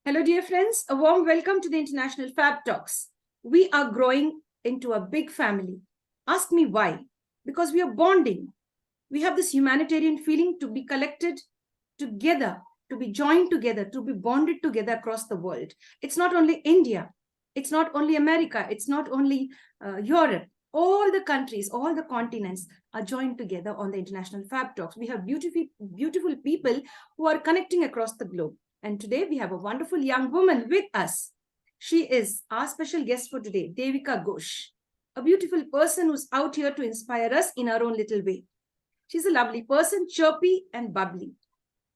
Hello, dear friends. A warm welcome to the International Fab Talks. We are growing into a big family. Ask me why. Because we are bonding. We have this humanitarian feeling to be collected together, to be joined together, to be bonded together across the world. It's not only India. It's not only America. It's not only Europe. All the countries, all the continents are joined together on the International Fab Talks. We have beautiful people who are connecting across the globe. And today we have a wonderful young woman with us. She is our special guest for today, Devika Ghosh, a beautiful person who's out here to inspire us in her own little way. She's a lovely person, chirpy and bubbly.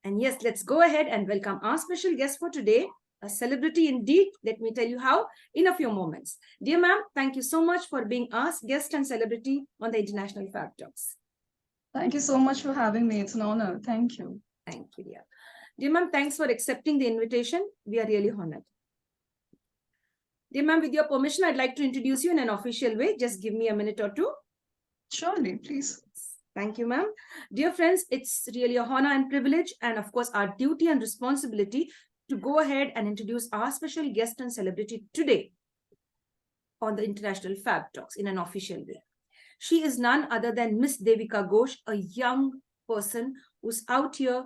And yes, let's go ahead and welcome our special guest for today, a celebrity indeed. Let me tell you how in a few moments. Dear ma'am, thank you so much for being our guest and celebrity on the International Fab Talks. Thank you so much for having me. It's an honor. Thank you. Thank you, dear. Dear ma'am, thanks for accepting the invitation. We are really honored. Dear ma'am, with your permission, I'd like to introduce you in an official way. Just give me a minute or two. Surely, please. Thank you, ma'am. Dear friends, it's really a honor and privilege, and of course, our duty and responsibility to go ahead and introduce our special guest and celebrity today on the International Fab Talks in an official way. She is none other than Ms.Devika Ghosh, a young person who's out here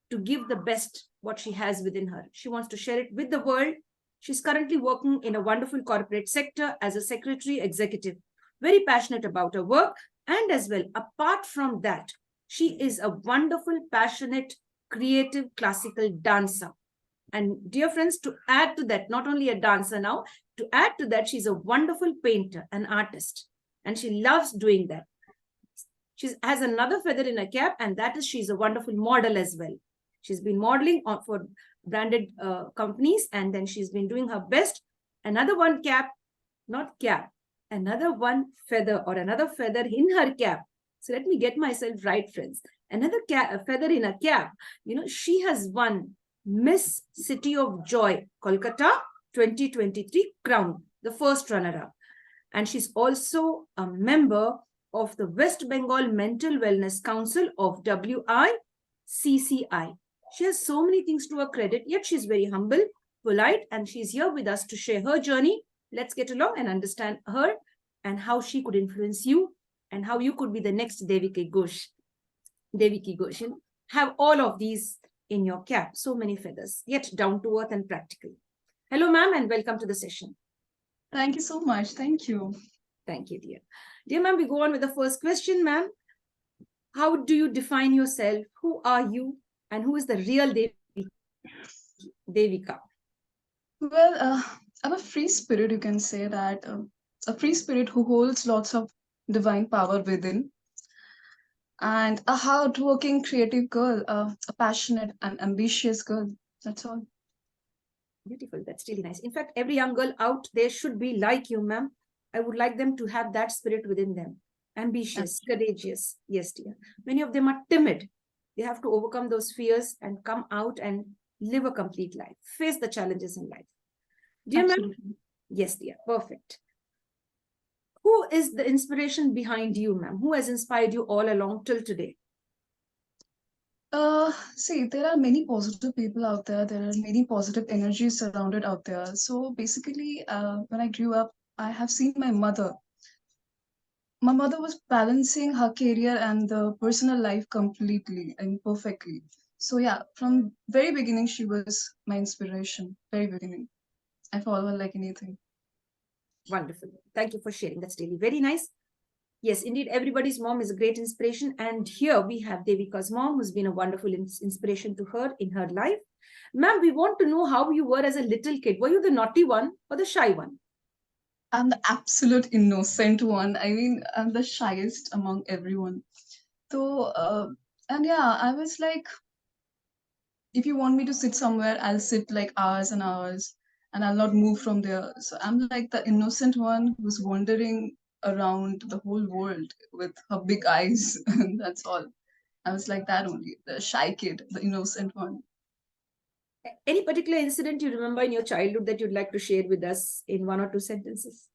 to give the best what she has within her. She wants to share it with the world. She's currently working in a wonderful corporate sector as a secretary executive, very passionate about her work. And as well, apart from that, she is a wonderful, passionate, creative classical dancer. And dear friends, to add to that, not only a dancer now, to add to that, she's a wonderful painter, an artist, and she loves doing that. She has another feather in her cap, and that is she's a wonderful model as well. She's been modeling for branded companies, and then she's been doing her best. Another one cap, not cap, another one feather or another feather in her cap. So let me get myself right, friends. Another feather in her cap. You know, she has won Miss City of Joy, Kolkata 2023 crown, the first runner-up. And she's also a member of the West Bengal Mental Wellness Council of WICCI. She has so many things to her credit, yet she's very humble, polite, and she's here with us to share her journey. Let's get along and understand her and how she could influence you and how you could be the next Devika Ghosh. Devika Ghosh. Have all of these in your cap, so many feathers, yet down to earth and practical. Hello, ma'am, and welcome to the session. Thank you so much. Thank you. Thank you, dear. Dear ma'am, we go on with the first question, ma'am. How do you define yourself? Who are you? And who is the real Devika? Well, I'm a free spirit, you can say that. A free spirit who holds lots of divine power within. And a hardworking, creative girl, a passionate and ambitious girl. That's all. Beautiful. That's really nice. In fact, every young girl out there should be like you, ma'am. I would like them to have that spirit within them. Ambitious, courageous. Yes, dear. Many of them are timid. They have to overcome those fears and come out and live a complete life. Face the challenges in life. Dear ma'am, yes, dear. Perfect. Who is the inspiration behind you, ma'am? Who has inspired you all along till today? See, there are many positive people out there. There are many positive energies surrounded out there. So basically, when I grew up, I have seen my mother. My mother was balancing her career and the personal life completely and perfectly. So yeah, from very beginning, she was my inspiration. Very beginning, I follow her like anything. Wonderful. Thank you for sharing. That's really very nice. Yes, indeed, everybody's mom is a great inspiration. And here we have Devika's mom, who's been a wonderful inspiration to her in her life. Ma'am, we want to know how you were as a little kid. Were you the naughty one or the shy one? I'm the absolute innocent one. I mean, I'm the shyest among everyone. So, and yeah, I was like, if you want me to sit somewhere, I'll sit like hours and hours and I'll not move from there. So I'm like the innocent one who's wandering around the whole world with her big eyes. And that's all. I was like that only, the shy kid, the innocent one. Any particular incident you remember in your childhood that you'd like to share with us in one or two sentences?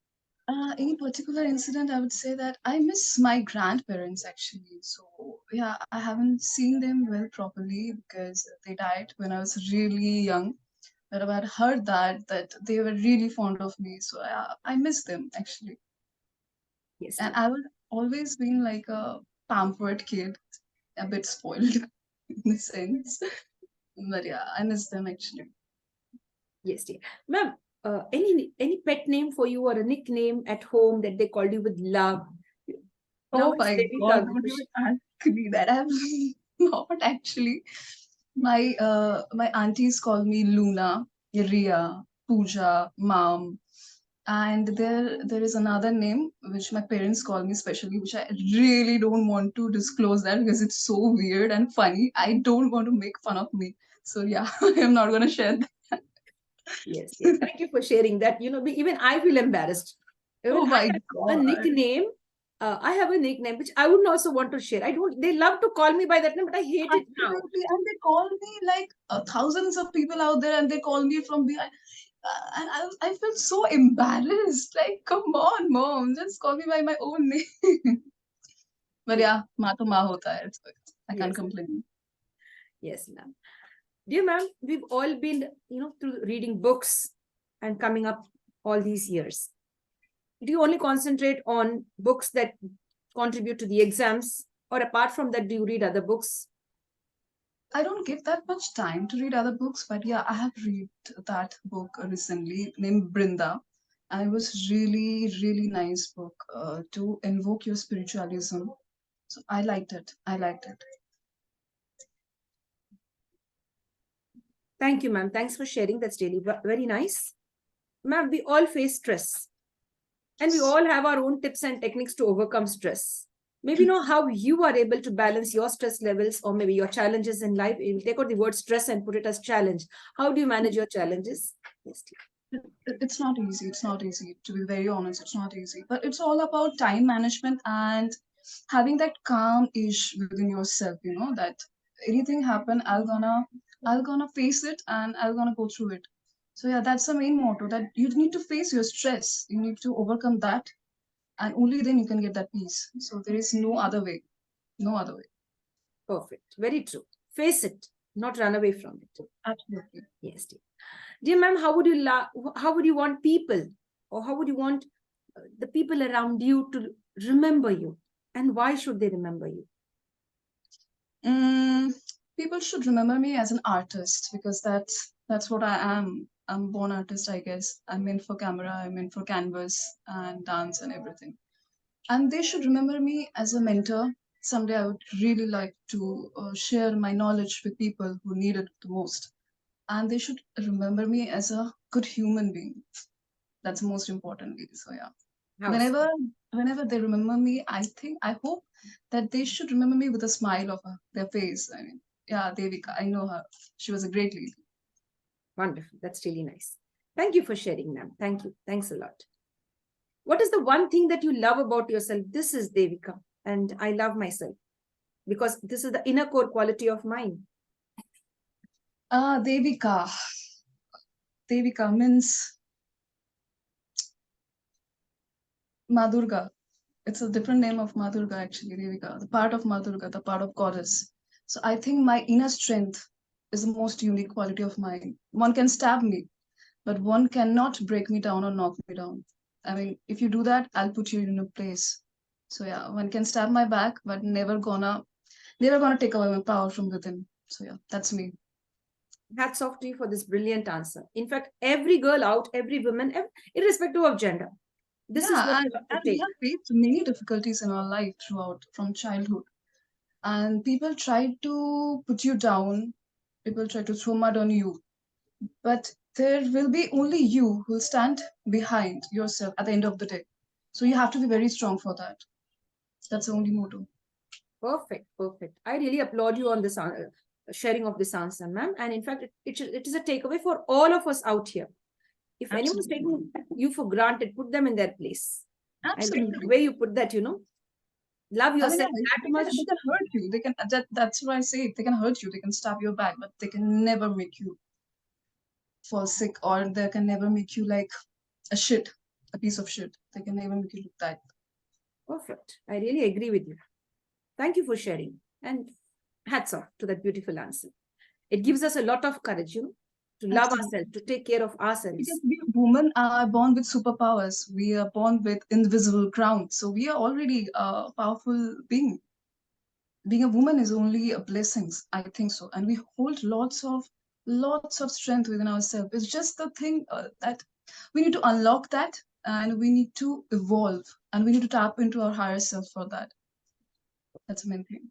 Any particular incident, I would say that I miss my grandparents actually. So yeah, I haven't seen them well properly because they died when I was really young. wherever I heard that they were really fond of me. So I miss them actually. Yes, And dear. I was always been like a pampered kid, a bit spoiled in a sense. But yeah, I miss them actually. Yes, dear. Ma'am, any pet name for you or a nickname at home that they called you with love? Now Oh it's my Devika God, don't Ghosh. even ask me that. I'm not actually. My aunties call me Luna, Ria, Pooja, Mom, and there is another name which my parents call me specially, which I really don't want to disclose that because it's so weird and funny. I don't want to make fun of me. So yeah, I am not gonna share Yes, dear. that. Thank you for sharing that. Even I feel embarrassed. Even Oh I my have a God. nickname. I have a nickname which I wouldn't also want to share. I don't. They love to call me by that name, but I hate it now. Absolutely. And they call me like thousands of people out there and they call me from behind. And I felt so embarrassed. Like, come on, mom, just call me by my own name. But Yes, yeah, ma to ma hota hai. I can't yes, complain. yes, ma'am. Dear ma'am, we've all been, through reading books and coming up all these years. Do you only concentrate on books that contribute to the exams, or apart from that, do you read other books? I don't get that much time to read other books, but yeah, I have read that book recently named Brinda. And it was really nice book to invoke your spiritualism. So I liked it. I liked it. Thank you, ma'am. Thanks for sharing. That's really very nice. Ma'am, we all face stress, and we all have our own tips and techniques to overcome stress. Maybe know how you are able to balance your stress levels or maybe your challenges in life. We'll take out the word stress and put it as challenge. How do you manage your challenges? Yes, It's not easy. It's not easy. To be very honest, it's not easy. But it's all about time management and having that calm ish within yourself, that anything happen, I'll gonna face it and I'll gonna go through it. So yeah, that's the main motto that you need to face your stress. You need to overcome that and only then you can get that peace. So there is no other way. No other way. perfect. Very true. Face it, not run away from it. Absolutely. Yes, dear. Dear ma'am, how would you want people, or how would you want the people around you to remember you, and why should they remember you? Mm, People should remember me as an artist because that's what I am. I'm a born artist, I guess. I'm in for camera, I'm in for canvas and dance and everything. And they should remember me as a mentor. Someday I would really like to share my knowledge with people who need it the most. And they should remember me as a good human being. That's most importantly. So yeah, House. whenever whenever they remember me, I hope that they should remember me with a smile of their face. I mean, yeah, Devika, I know her. She was a great lady. Wonderful. That's really nice. Thank you for sharing, ma'am. Thank you. Thanks a lot. What is the one thing that you love about yourself? This is Devika, and I love myself because this is the inner core quality of mine. Devika means Madurga. It's a different name of Madurga actually, Devika, the part of Madurga, the part of goddess. So I think my inner strength is the most unique quality of mine. One can stab me, but one cannot break me down or knock me down. I mean, if you do that, I'll put you in a place. So yeah, one can stab my back, but never gonna take away my power from within. So yeah, that's me. Hats off to you for this brilliant answer. In fact, every girl out, every woman, irrespective of gender, this is what Yeah, you have to and we take. have faced many difficulties in our life throughout from childhood. And people try to put you down, people try to throw mud on you, but there will be only you who will stand behind yourself at the end of the day. So you have to be very strong for that. That's the only motto. Perfect, perfect. I really applaud you on this sharing of this answer, ma'am. And in fact, it is a takeaway for all of us out here. If anyone's Absolutely. taking you for granted, put them in their place. I like the Absolutely. way you put that, love I mean, yourself yeah, that they much. can hurt you. That's what I say. They can hurt you. They can stab your back, but they can never make you fall sick, or they can never make you like a shit, a piece of shit. They can never make you look that. Perfect. I really agree with you. Thank you for sharing. And hats off to that beautiful answer. It gives us a lot of courage, to love Absolutely. ourselves, to take care of ourselves. Because we women are born with superpowers. We are born with invisible crown. So we are already a powerful being. Being a woman is only a blessings, I think so. And we hold lots of strength within ourselves. It's just the thing that we need to unlock that, and we need to evolve, and we need to tap into our higher self for that. That's the main thing.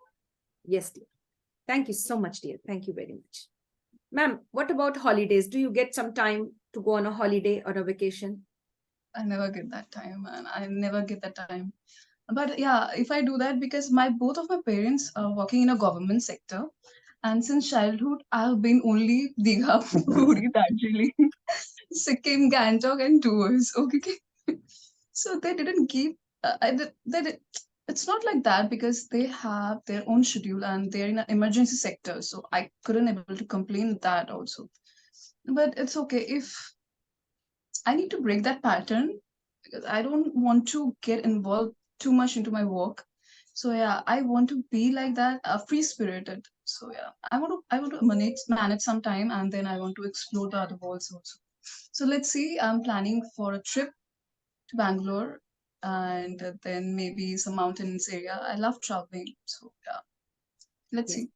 Yes, dear. Thank you so much, dear. Thank you very much. Ma'am, what about holidays? Do you get some time to go on a holiday or a vacation? I never get that time, and I never get that time. But yeah, if I do that, because my both of my parents are working in a government sector, and since childhood I've been only Digha, Puri, Darjeeling, Sikkim, Gangtok, and tours. Okay, so they didn't keep. It's not like that because they have their own schedule and they're in an emergency sector. So I couldn't able to complain that also. But it's okay if I need to break that pattern because I don't want to get involved too much into my work. So yeah, I want to be like that, free spirited. So yeah, I want to manage some time, and then I want to explore the other worlds also. So let's see. I'm planning for a trip to Bangalore, and then maybe some mountains area. I love traveling. So yeah, let's Yes.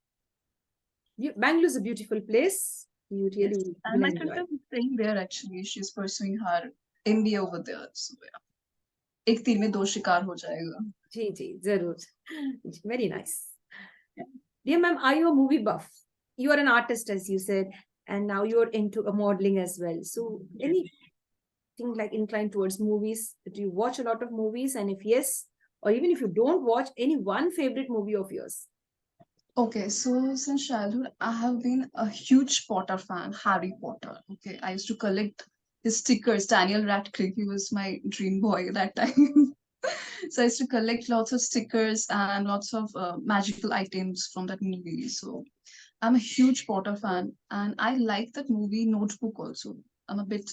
see. Bangalore is a beautiful place. You Yes, really and will my enjoy. sister is staying there actually. She's pursuing her MBA over there. So yeah, एक तीर में दो शिकार हो जाएगा. जी, जी, zarur. Very nice. Dear ma'am, are you a movie buff? You are an artist, as you said, and now you're into a modeling as well. So, anything like inclined towards movies? Do you watch a lot of movies? And if yes, or even if you don't watch, any one favorite movie of yours? Okay, so since childhood, I have been a huge Potter fan, Harry Potter. Okay, I used to collect his stickers. Daniel Radcliffe, he was my dream boy that time. So I used to collect lots of stickers and lots of magical items from that movie. So I'm a huge Potter fan, and I like that movie Notebook also. I'm a bit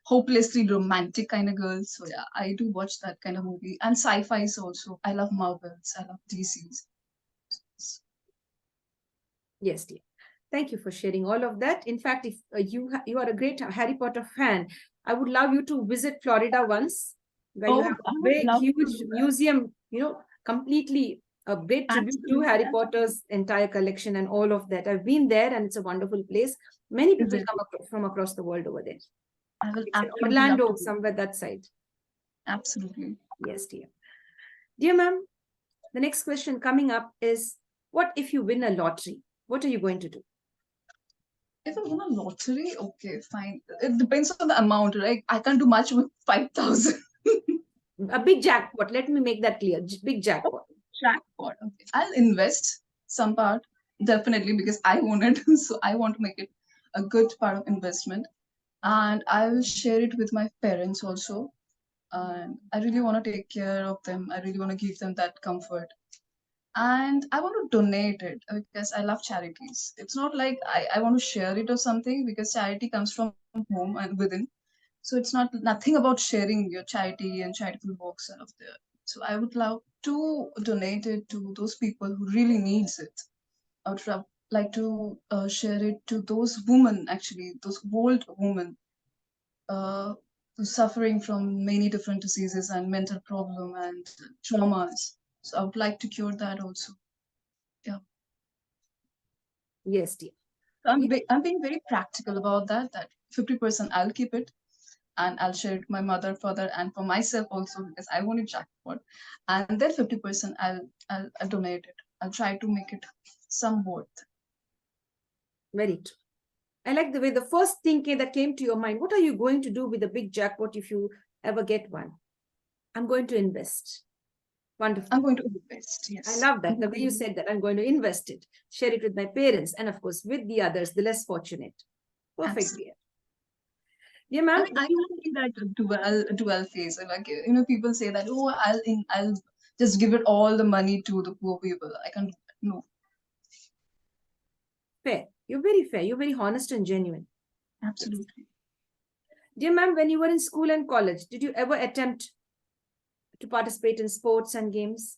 hopelessly romantic kind of girl. So yeah, I do watch that kind of movie. And sci-fi's also. I love Marvels. I love DC's. Yes, dear. Thank you for sharing all of that. In fact, if you are a great Harry Potter fan, I would love you to visit Florida once, where you have Oh, a I would big, love to huge do that. museum, completely a great tribute to Absolutely. Harry Potter's entire collection and all of that. I've been there and it's a wonderful place. Many Is people it? come from across the world over there. I will It's in absolutely love to Orlando, do. somewhere that side. Absolutely. Yes, dear. Dear ma'am, the next question coming up is, what if you win a lottery? What are you going to do? If I win a lottery, okay, fine. It depends on the amount, right? I can't do much with 5,000. A big jackpot. Let me make that clear. Big jackpot. Jackpot. Okay. I'll invest some part, definitely, because I own it. So I want to make it a good part of investment. And I will share it with my parents also. And I really want to take care of them. I really want to give them that comfort. And I want to donate it because I love charities. It's not like I want to share it or something because charity comes from home and within. So it's not nothing about sharing your charity and charitable works out of there. So I would love to donate it to those people who really needs it. I would like to share it to those women, actually, those old women uh, who's suffering from many different diseases and mental problem and traumas. So I would like to cure that also. Yeah. Yes, dear. I'm being very practical about that. That 50% I'll keep it, and I'll share it to my mother, father, and for myself also because I want a jackpot. And then 50% I'll donate it. I'll try to make it some worth. Very true. I like the way the first thing that came to your mind. What are you going to do with a big jackpot if you ever get one? I'm going to invest. Wonderful. I'm going to invest. I Yes. love that. The way you said that. I'm going to invest it, share it with my parents, and of course, with the others, the less fortunate. Perfect, Absolutely. dear. Yeah, I ma'am. mean, I can't see that dual phase. Like people say that, oh, I'll just give it all the money to the poor people. I can't. No, Fair. You're very fair. You're very honest and genuine. Yes. absolutely. Dear ma'am, when you were in school and college, did you ever attempt to participate in sports and games?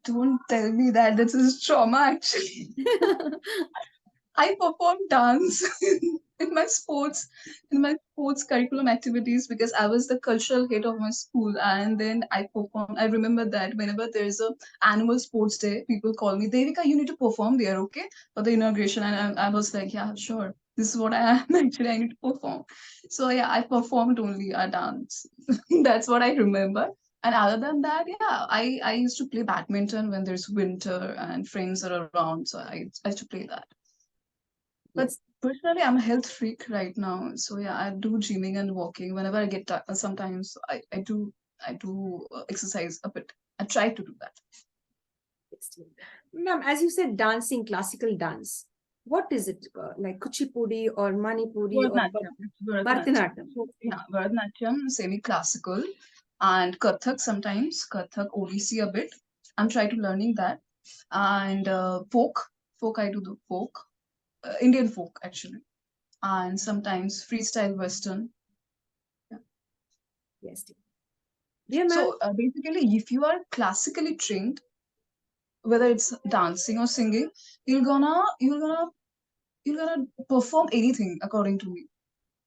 Don't tell me that this is trauma. Actually, I perform dance in my sports curriculum activities because I was the cultural head of my school, and then I perform. I remember that whenever there is a annual sports day, people call me, Devika, you need to perform there, okay, for the inauguration, and I was like, yeah, sure. This is what I am actually. I need to perform. So yeah, I performed only a dance. That's what I remember. And other than that, yeah, I used to play badminton when there's winter and friends are around. So I used to play that. But Yes. personally, I'm a health freak right now. So yeah, I do gymming and walking whenever I get sometimes I do exercise a bit. I try to do that. Yes, dear. Ma'am, as you said, dancing, classical dance. What is it like Kuchipudi or Manipuri or Bharatanatyam. Bharatanatyam. Bharatanatyam? So yeah, Bharatanatyam, semi-classical, and Kathak sometimes, Kathak Odissi a bit. I'm trying to learning that. And folk I do the folk, Indian folk actually, and sometimes freestyle Western. Yeah. Yes, dear. Dear ma'am, So basically, if you are classically trained, whether it's dancing or singing, you're gonna perform anything according to me.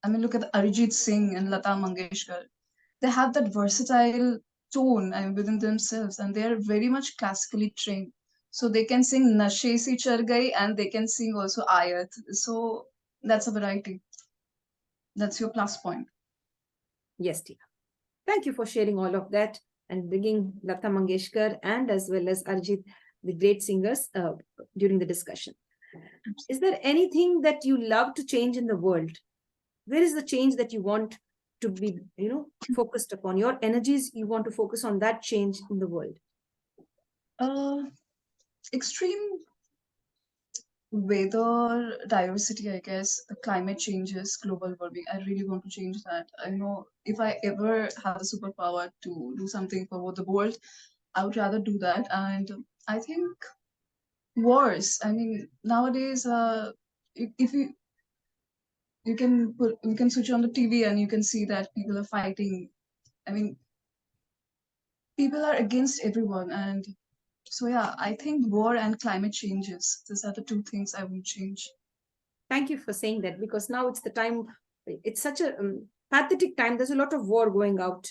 I mean, look at Arijit Singh and Lata Mangeshkar. They have that versatile tone and within themselves, and they are very much classically trained. So they can sing Nashe Si Char Gayi and they can sing also Ayat. So that's a variety. That's your plus point. yes, dear. Thank you for sharing all of that and bringing Lata Mangeshkar and as well as Arjit, the great singers, during the discussion. Is there anything that you love to change in the world? Where is the change that you want to be, focused upon? Your energies, you want to focus on that change in the world. Uh, Extreme weather diversity, I guess, the climate changes, global warming. I really want to change that. I know if I ever have a superpower to do something for the world, I would rather do that. And I think wars. I mean, nowadays, if you can switch on the TV and you can see that people are fighting. I mean, people are against everyone, and so yeah, I think war and climate changes. These are the two things I will change. Thank you for saying that because now it's the time, it's such a pathetic time. There's a lot of war going out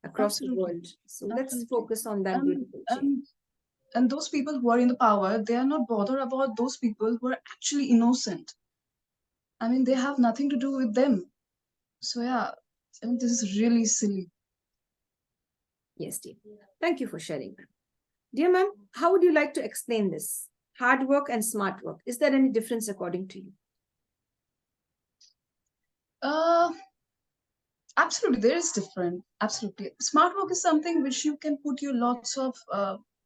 across the Absolutely, world. So let's absolutely. focus on that And beautiful change. and and those people who are in the power, they are not bothered about those people who are actually innocent. I mean, they have nothing to do with them. So yeah, I mean, this is really silly. Yes, dear. Thank you for sharing. Dear ma'am, how would you like to explain this? Hard work and smart work. Is there any difference according to you? Uh, Absolutely, there is different. Absolutely, smart work is something which you can put your lots of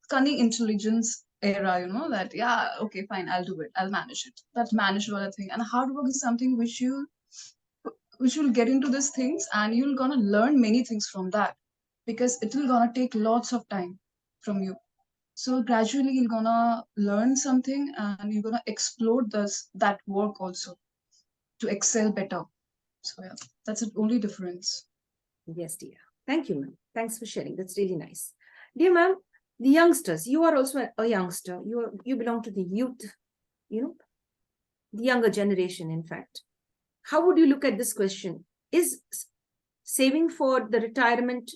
cunning intelligence era. You know that yeah, okay, fine, I'll do it. I'll manage it. That manageable thing. And hard work is something which you'll get into these things and you're gonna learn many things from that because it will gonna take lots of time from you. So gradually you're gonna learn something and you're gonna explore this that work also to excel better. So yeah, that's the only difference. Yes, dear. Thank you, ma'am. Thanks for sharing. That's really nice. Dear ma'am, the youngsters, you are also a youngster. You belong to the youth, you know, the younger generation, in fact. How would you look at this question? Is saving for the retirement,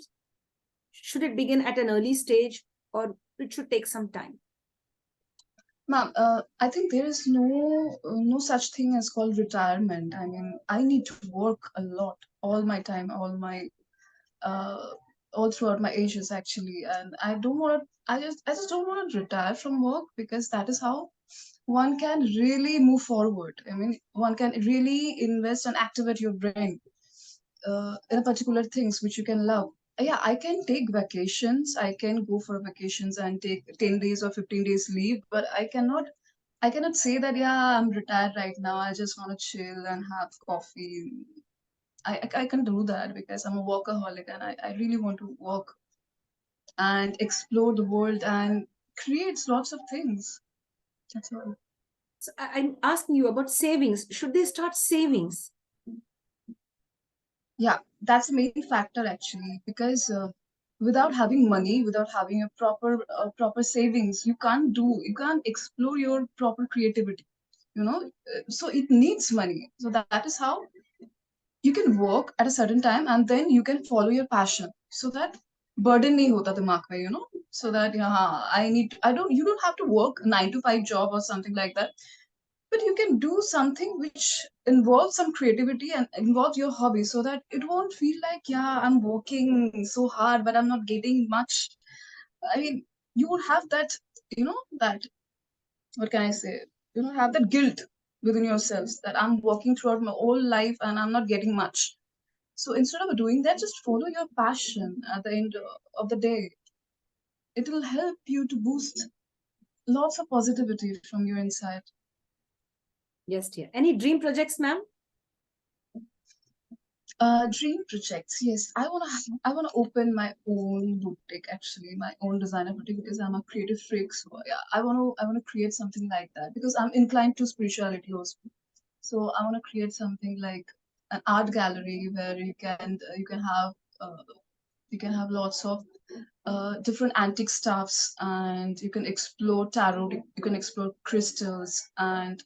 should it begin at an early stage or it should take some time? Ma'am, I think there is no such thing as called retirement. I mean, I need to work a lot, all my time, uh, all throughout my ages actually, and I don't want to. I just don't want to retire from work because that is how one can really move forward. I mean, one can really invest and activate your brain in a particular things which you can love. Yeah, I can take vacations. I can go for vacations and take 10 days or 15 days leave, but I cannot say that, yeah, I'm retired right now. I just want to chill and have coffee. I can do that because I'm a workaholic and I really want to work and explore the world and create lots of things. That's all. So I'm asking you about savings. Should they start savings? Yeah, that's the main factor actually because without having money, without having a proper savings, you can't explore your proper creativity. So it needs money. So that is how you can work at a certain time, and then you can follow your passion, so that burden nahi hota dimag mein, so that yeah, you don't have to work 9 to 5 job or something like that, but you can do something which involves some creativity and involves your hobby, so that it won't feel like, yeah, I'm working so hard but I'm not getting much. I mean, you would have that, that, what can I say, have that guilt within yourselves that I'm working throughout my whole life and I'm not getting much. So instead of doing that, just follow your passion. At the end of the day, it will help you to boost lots of positivity from your inside. Yes, dear. Any dream projects, ma'am? Dream projects. Yes, I wanna open my own boutique, actually, my own designer boutique, because I'm a creative freak. So yeah, I wanna create something like that, because I'm inclined to spirituality also. So I wanna create something like an art gallery where uh, you can have lots of different antique stuffs, and you can explore tarot, you can explore crystals, and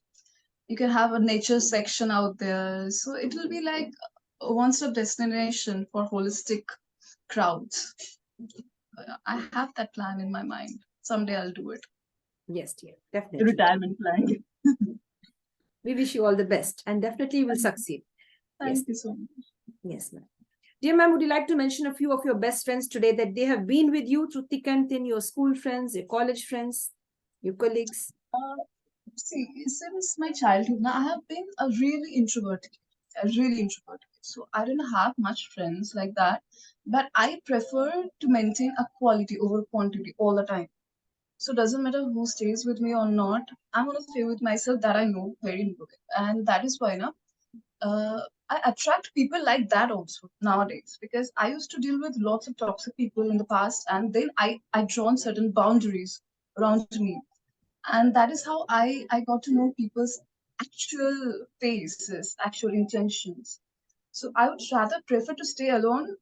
you can have a nature section out there. So it will be like a one-stop destination for holistic crowds. I have that plan in my mind. Someday I'll do it. Yes, dear. Definitely. Retirement plan. We wish you all the best and definitely you will succeed. Yes. Thank you so much. Yes, ma'am. Dear ma'am, would you like to mention a few of your best friends today that they have been with you through thick and thin, your school friends, your college friends, your colleagues? Uh, See, since my childhood, now I have been a really introverted. So I don't have much friends like that, but I prefer to maintain a quality over quantity all the time. So it doesn't matter who stays with me or not. I'm gonna stay with myself that I know very well, and that is why now I attract people like that also nowadays, because I used to deal with lots of toxic people in the past, and then I drawn certain boundaries around me, and that is how I got to know people's actual faces, actual intentions. So I would rather prefer to stay alone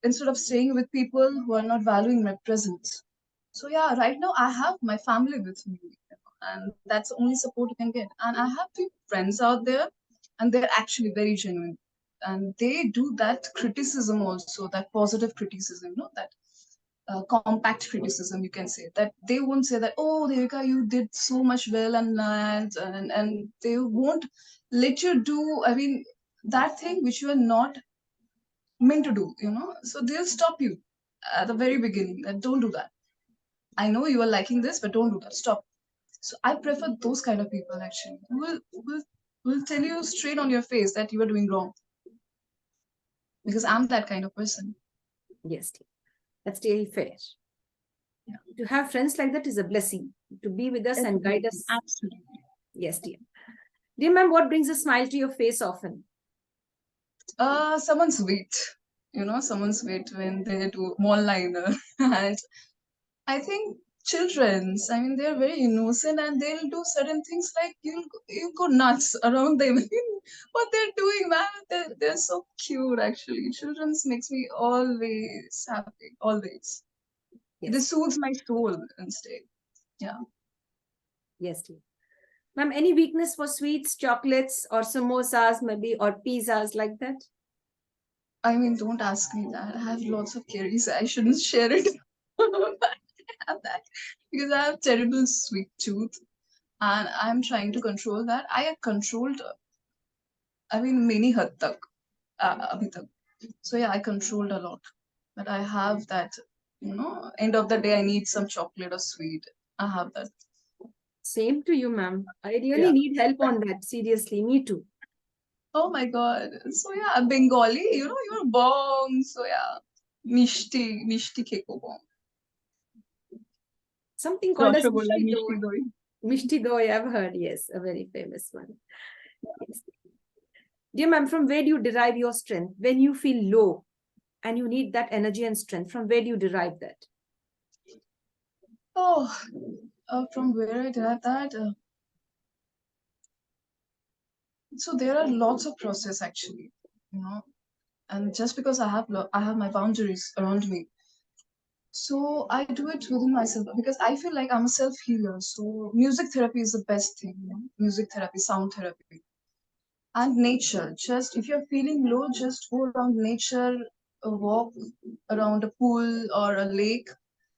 instead of staying with people who are not valuing my presence. So yeah, right now I have my family with me, and that's the only support you can get. And I have few friends out there, and they're actually very genuine, and they do that criticism also, that positive criticism, that compact criticism, you can say, that they won't say that, oh, Devika, you did so much well, and they won't let you do, I mean, that thing which you are not meant to do, so they'll stop you at the very beginning, that don't do that. I know you are liking this, but don't do that, stop. So I prefer those kind of people, actually, who will tell you straight on your face that you are doing wrong, because I'm that kind of person. Yes, dear. That's really fair. Yeah. To have friends like that is a blessing. To be with us and guide Absolutely, us. absolutely. Yes, dear. Dear ma'am, what brings a smile to your face often? Someone's sweet. Someone's sweet when they do one liner. And I think children's, I mean, they're very innocent, and they'll do certain things like you'll go nuts around them. What they're doing, man, they're so cute, actually. Children's makes me always happy, always. This Yes, soothes my soul instead. Yeah. yes, dear. Ma'am, any weakness for sweets, chocolates, or samosas, maybe, or pizzas like that? I mean, don't ask me that. I have lots of caries. I shouldn't share it. But I have that because I have terrible sweet tooth, and I'm trying to control that. I have controlled, I mean, many had tak, abhi tak. So yeah, I controlled a lot. But I have that, end of the day, I need some chocolate or sweet. I have that. Same to you, ma'am. I really Yeah. need help on that. Seriously, me too. Oh my God. So yeah, Bengali, you're bong. So yeah, mishti keko bong. Something called as Rasgulla, Mishti Doi. mishti doi. Mishti Doi, I've heard, yes, a very famous one. Yes. Dear ma'am, from where do you derive your strength? When you feel low and you need that energy and strength, from where do you derive that? Oh, from where I derive that? So there are lots of process, actually, you know, and just because I have my boundaries around me, So I do it within myself because I feel like I'm a self healer. So music therapy is the best thing, you know? Music therapy, sound therapy, and nature. Just if you're feeling low, just go around nature, a walk around a pool or a lake,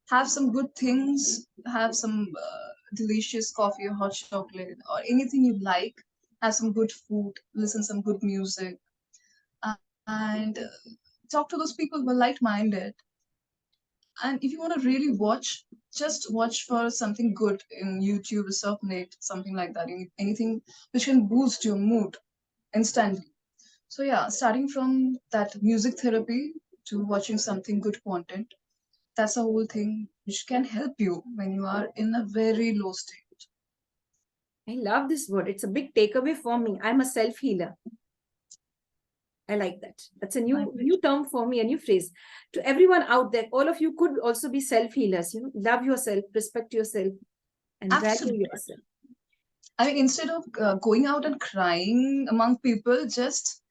have some good things, have some delicious coffee or hot chocolate or anything you like, have some good food, listen some good music, and talk to those people who are light-minded. And if you want to really watch, just watch for something good in YouTube or Surfnet, something like that. Anything which can boost your mood instantly. So yeah, starting from that music therapy to watching something good content, that's a whole thing which can help you when you are in a very low state. I love this word. It's a big takeaway for me. I'm a self healer. I like that. That's a I new term for me, a new phrase. To everyone out there, all of you could also be self healers. Love yourself, respect yourself, and value absolutely. yourself. I mean, instead of going out and crying among people, just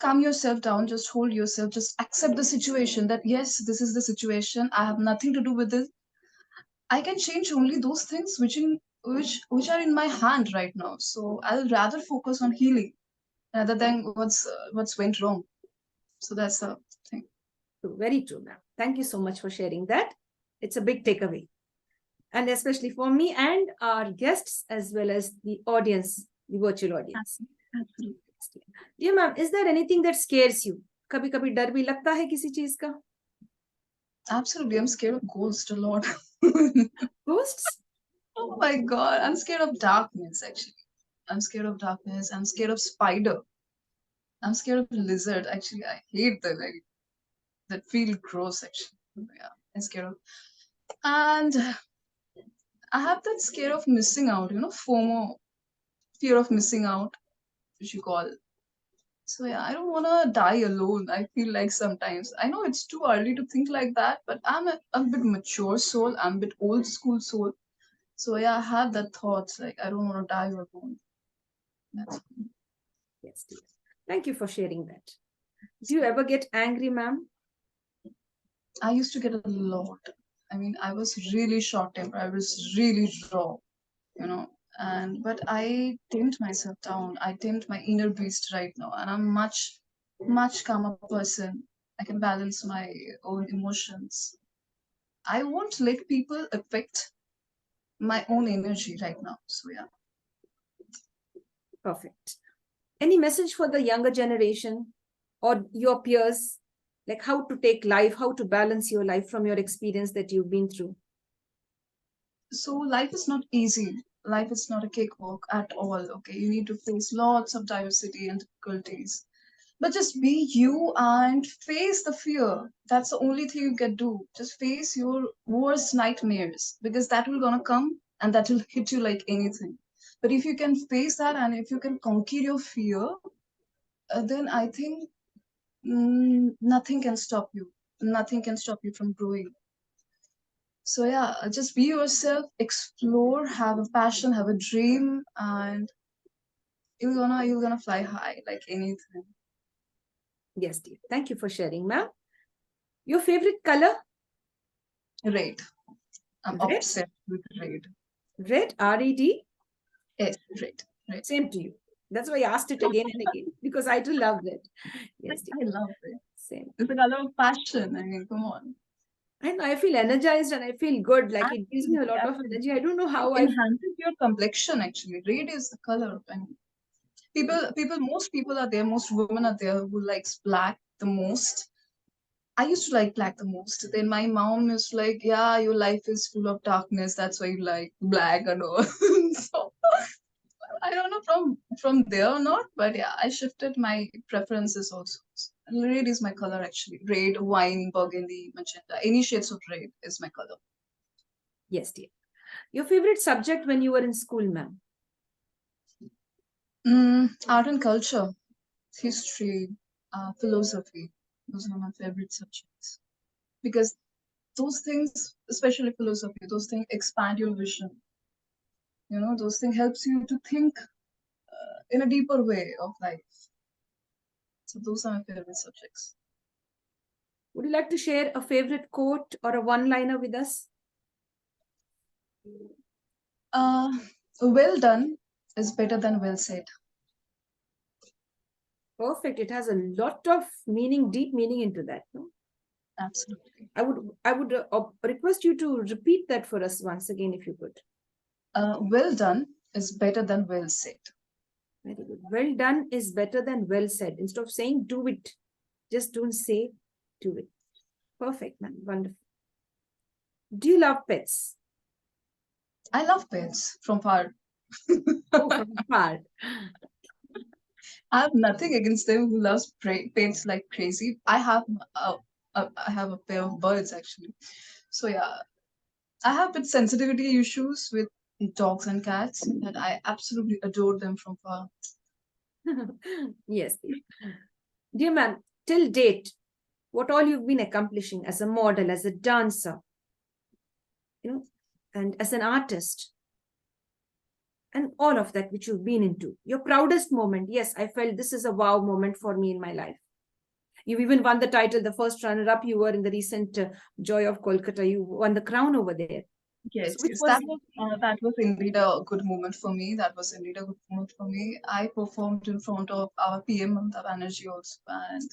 calm yourself down, just hold yourself, just accept the situation that yes, this is the situation. I have nothing to do with this. I can change only those things which are in my hand right now. So I'll rather focus on healing rather than what's went wrong. So that's the thing. True, very true, ma'am. Thank you so much for sharing that. It's a big takeaway. And especially for me and our guests, as well as the audience, the virtual audience. Absolutely. Dear ma'am, is there anything that scares you? कभी कभी डर भी लगता है किसी चीज का? Absolutely. I'm scared of ghosts a lot. Ghosts? Oh my god. I'm scared of darkness actually. I'm scared of darkness. I'm scared of spider. I'm scared of lizard. Actually, I hate them. Like that feel gross actually. Yeah, I'm scared of. And I have that scare of missing out, FOMO, fear of missing out, which you call. So yeah, I don't wanna die alone. I feel like sometimes. I know it's too early to think like that, but I'm a bit mature soul. I'm a bit old school soul. So yeah, I have that thought like I don't wanna die alone. That's Yes, dear. Thank you for sharing that. Do you ever get angry, ma'am? I used to get a lot. I mean, I was really short tempered. I was really raw, and but I tamed myself down. I tamed my inner beast right now, and I'm much calmer person. I can balance my own emotions. I won't let people affect my own energy right now. So yeah. Perfect. Any message for the younger generation or your peers, like how to take life, how to balance your life from your experience that you've been through? So life is not easy. Life is not a cakewalk at all. Okay, you need to face lots of diversity and difficulties. But just be you and face the fear. That's the only thing you can do. Just face your worst nightmares because that will gonna come and that will hit you like anything. But if you can face that and if you can conquer your fear, then I think nothing can stop you. Nothing can stop you from growing. So yeah, just be yourself, explore, have a passion, have a dream, and you're gonna fly high like anything. Yes, dear. Thank you for sharing, ma'am. Your favorite color? Red. I'm Red? obsessed with red. Red, R-E-D? Yes, red. Red. Same to you. That's why I asked it again and again because I do love red. Yes, dear. I love it. Same. It's a color of passion. I mean, come on. I know I feel energized and I feel good. Like it gives me a Absolutely, lot of absolutely. energy. I don't know It how I. enhances your complexion actually. Red is the color. I mean, most people are there, most women are there who likes black the most. I used to like black the most. Then my mom is like, yeah, your life is full of darkness. That's why you like black and all. So I don't know from there or not, but yeah, I shifted my preferences also. Red is my color actually. Red, wine, burgundy, magenta. Any shades of red is my color. Yes, dear. Your favorite subject when you were in school, ma'am? Art and culture, history, philosophy. Those are my favorite subjects because those things, especially philosophy, those things expand your vision. Those things helps you to think in a deeper way of life. So those are my favorite subjects. Would you like to share a favorite quote or a one-liner with us? Well done is better than well said. Perfect. It has a lot of meaning, deep meaning into that. No? Absolutely. I would request you to repeat that for us once again, if you could. Well done is better than well said. Very good. Well done is better than well said. Instead of saying do it, just don't say do it. Perfect, man. Wonderful. Do you love pets? I love pets from far. Oh, from afar. I have nothing against them who loves pets like crazy. I have a pair of birds actually. So yeah, I have bit sensitivity issues with dogs and cats, and I absolutely adore them from far. Yes, dear. Dear ma'am, till date, what all you've been accomplishing as a model, as a dancer, and as an artist, and all of that which you've been into. Your proudest moment. Yes, I felt this is a wow moment for me in my life. You even won the title, the first runner-up. You were in the recent Joy of Kolkata. You won the crown over there. Yes, So which yes, was that was indeed a good moment for me. That was indeed a good moment for me. I performed in front of our PM Mamata Banerjee also, and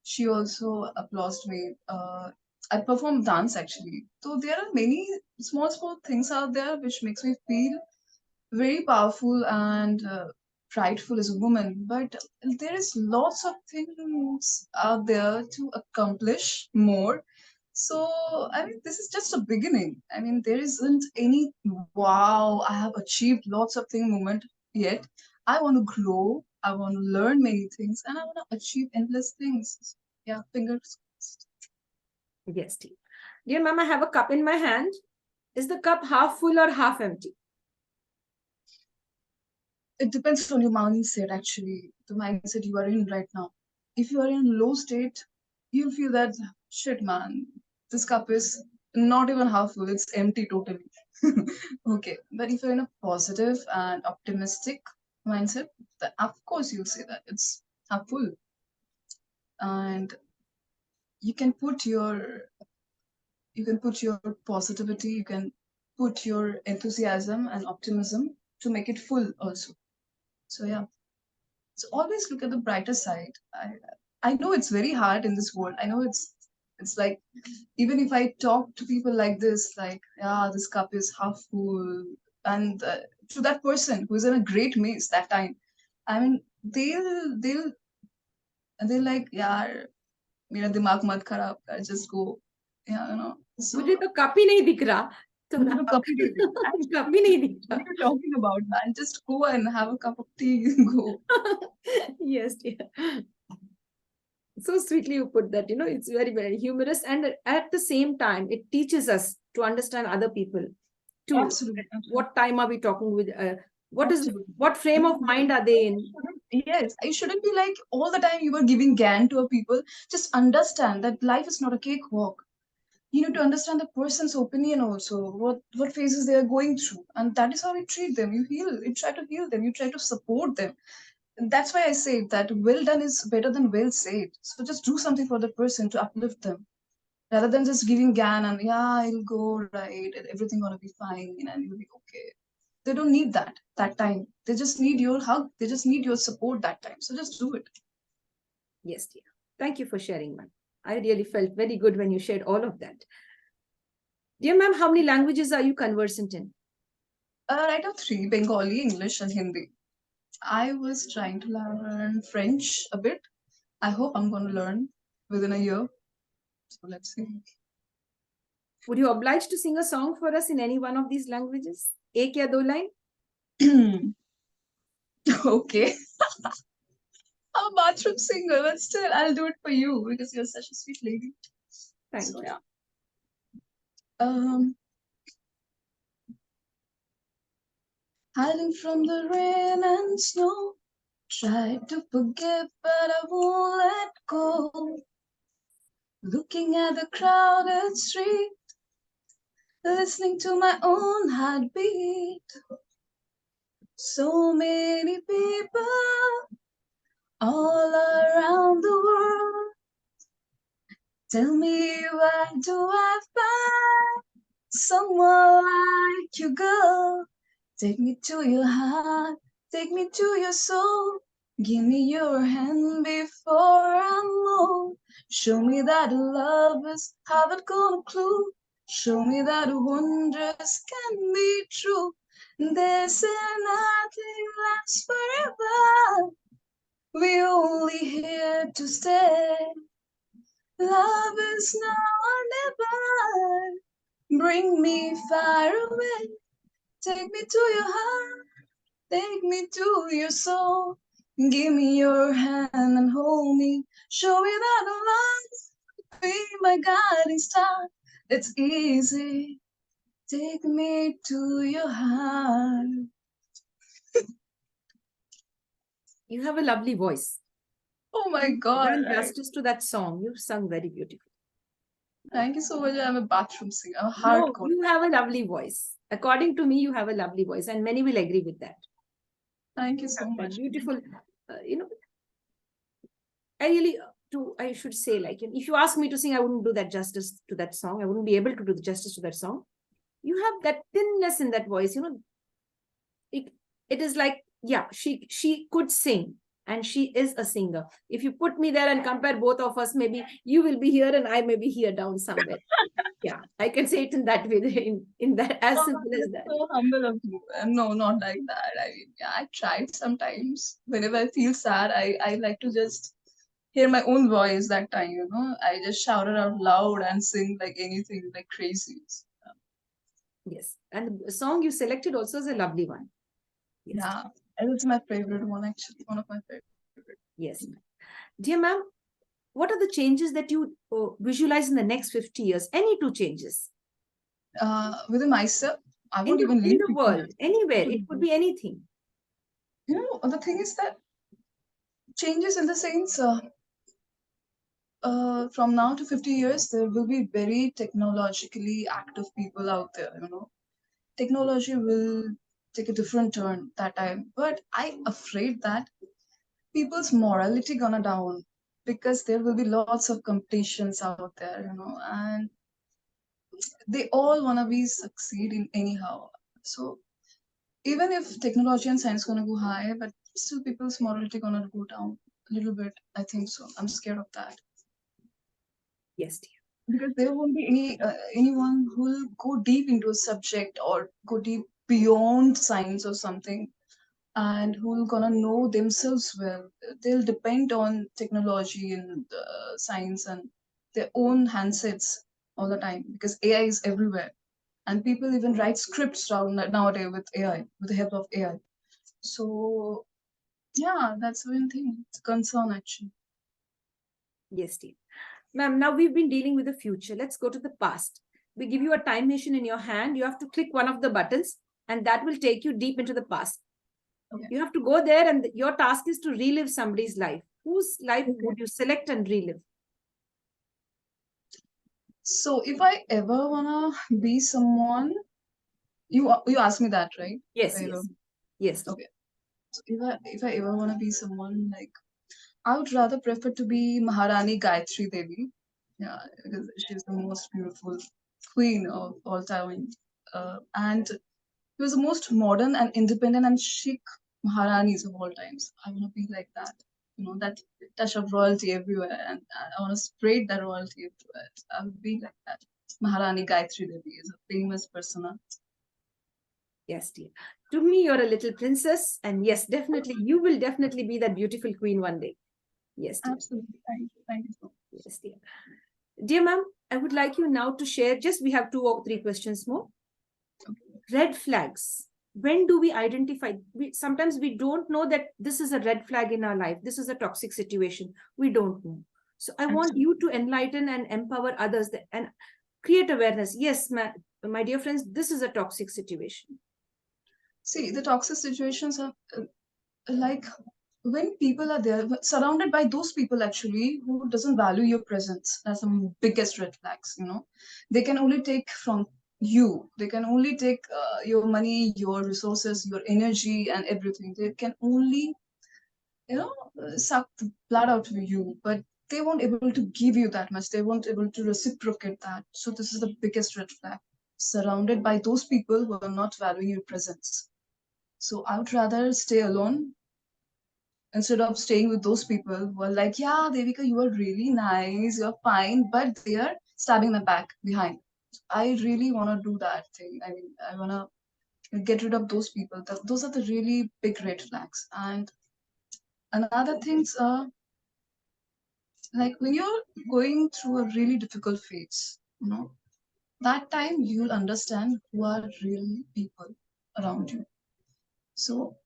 she also applauded me. I performed dance actually. So there are many small things out there which makes me feel very powerful and prideful as a woman. But there is lots of things out there to accomplish more. So I mean, this is just a beginning. I mean, there isn't any wow, I have achieved lots of things moment yet. I want to grow. I want to learn many things, and I want to achieve endless things. Yeah, fingers crossed. yes, dear. Dear ma'am, I have a cup in my hand. Is the cup half full or half empty? It depends on your mindset, actually, the mindset you are in right now. If you are in low state, you'll feel that shit, man, this cup is not even half full, it's empty totally. Okay, but if you're in a positive and optimistic mindset, then of course you'll say that it's half full. And you can put your you can put your positivity, you can put your enthusiasm and optimism to make it full also. So yeah. So always look at the brighter side. I know it's very hard in this world. I know it's like even if I talk to people like this, like yeah, this cup is half full, and to that person who is in a great maze that time, I mean they'll like yeah, मेरा दिमाग मत खराब कर, just go, yeah, you know. So मुझे तो cup ही नहीं दिख रहा तो मुझे तो cup ही नहीं दिख रहा. कप ही नहीं दिख What are रहा you talking about, man? Just go and have a cup of tea. Go. yes, dear. So sweetly you put that. It's very, very humorous, and at the same time it teaches us to understand other people too. Absolutely, absolutely. What time are we talking with, Absolutely. what frame of mind are they in? Yes, I shouldn't be like all the time you are giving GAN to a people. Just understand that life is not a cakewalk. You need to understand the person's opinion also, what phases they are going through, and that is how you treat them. You try to heal them, you try to support them. And that's why I say that well done is better than well said. So just do something for the person to uplift them, rather than just giving GAN and yeah, it'll go right, and everything gonna be fine, and you'll be okay. They don't need that time. They just need your hug. They just need your support that time. So just do it. Yes, dear. Thank you for sharing, ma'am. I really felt very good when you shared all of that. Dear ma'am, how many languages are you conversant in? Right now, three: Bengali, English, and Hindi. I was trying to learn French a bit. I hope I'm going to learn within a year. So let's see. Would you oblige to sing a song for us in any one of these languages? Ek ya do line? Okay. I'm a bathroom singer, but still, I'll do it for you because you're such a sweet lady. Thank So you. yeah. Um, hiding from the rain and snow. Try to forget, but I won't let go. Looking at the crowded street, listening to my own heartbeat. So many people all around the world. Tell me, where do I find someone like you, girl? Take me to your heart, take me to your soul. Give me your hand before I move. Show me that love is haven't got a clue. Show me that wonders can be true. They say nothing lasts forever. We only here to stay. Love is now or never. Bring me far away. Take me to your heart. Take me to your soul. Give me your hand and hold me. Show me that love be my guiding star. It's easy. Take me to your heart. You have a lovely voice. Oh my You've God. done justice to that song. You've sung very beautifully. Thank you so much. I'm a bathroom singer. I'm a No, hardcore. you have a lovely voice. According to me, you have a lovely voice, and many will agree with that. Thank you so That much. beautiful, I really, I should say, like, if you ask me to sing, I wouldn't do that justice to that song. I wouldn't be able to do the justice to that song. You have that thinness in that voice, it is like, yeah, she could sing, and she is a singer. If you put me there and compare both of us, maybe you will be here and I may be here down somewhere. Yeah, I can say it in that way, in that, as Oh, simple as that's that. so humble of you. No, not like that. I mean, yeah, I tried sometimes. Whenever I feel sad, I like to just hear my own voice that time, you know. I just shout it out loud and sing like anything, like crazy. Yes, and the song you selected also is a lovely one. Yes, Yeah, and it's my favorite one actually, one of my favorite. yes. Dear ma'am, what are the changes that you visualize in the next 50 years? Any two changes Within myself, I in won't the even in leave the 50 world, years. anywhere? It could be anything. You know, the thing is that changes in the sense, from now to 50 years, there will be very technologically active people out there, you know. Technology will take a different turn that time. But I'm afraid that people's morality gonna down because there will be lots of competitions out there, you know, and they all wanna be succeed in anyhow. So even if technology and science gonna go high, but still people's morality gonna go down a little bit. I think so. I'm scared of that. Yes, dear. Because there won't be anyone who will go deep into a subject or go deep beyond science or something and who will gonna know themselves well. They'll depend on technology and science and their own handsets all the time because AI is everywhere and people even write scripts nowadays with AI with the help of AI. So yeah, that's one thing. It's a concern actually. Yes, dear. Ma'am, now we've been dealing with the future. Let's go to the past. We give you a time machine in your hand. You have to click one of the buttons, and that will take you deep into the past. Okay. You have to go there, and your task is to relive somebody's life. Whose life would you select and relive? So if I ever wanna be someone, you asked me that, right? If Yes, I ever, yes, yes. okay. So if I ever wanna be someone like, I would rather prefer to be Maharani Gayatri Devi. Yeah, because she's the most beautiful queen of all time, and she was the most modern and independent and chic Maharanis of all times. I wanna be like that. You know, that touch of royalty everywhere, and I wanna spread that royalty everywhere. I would be like that. Maharani Gayatri Devi is a famous persona. Yes, dear. To me, you're a little princess, and yes, definitely, you will definitely be that beautiful queen one day. Yes, dear. Absolutely. Thank you. Thank you so much. Yes, dear. Dear ma'am, I would like you now to share, just we have 2 or 3 questions more. Red flags. When do we identify? Sometimes we don't know that this is a red flag in our life. This is a toxic situation. We don't know. So I want Absolutely. you to enlighten and empower others and create awareness. Yes, my dear friends, this is a toxic situation. See, the toxic situations are like when people are there, surrounded by those people actually who doesn't value your presence. That's the biggest red flags. You know, they can only take from you. They can only take your money, your resources, your energy, and everything. They can only, you know, suck the blood out of you, but they won't able to give you that much. They won't able to reciprocate that. So this is the biggest red flag. Surrounded by those people who are not valuing your presence. So I would rather stay alone instead of staying with those people who are like, yeah, Devika, you are really nice, you're fine, but they are stabbing my back behind. I really want to do that thing. I mean, I want to get rid of those people. Those are the really big red flags. And another things like when you're going through a really difficult phase, that time you'll understand who are real people around you. So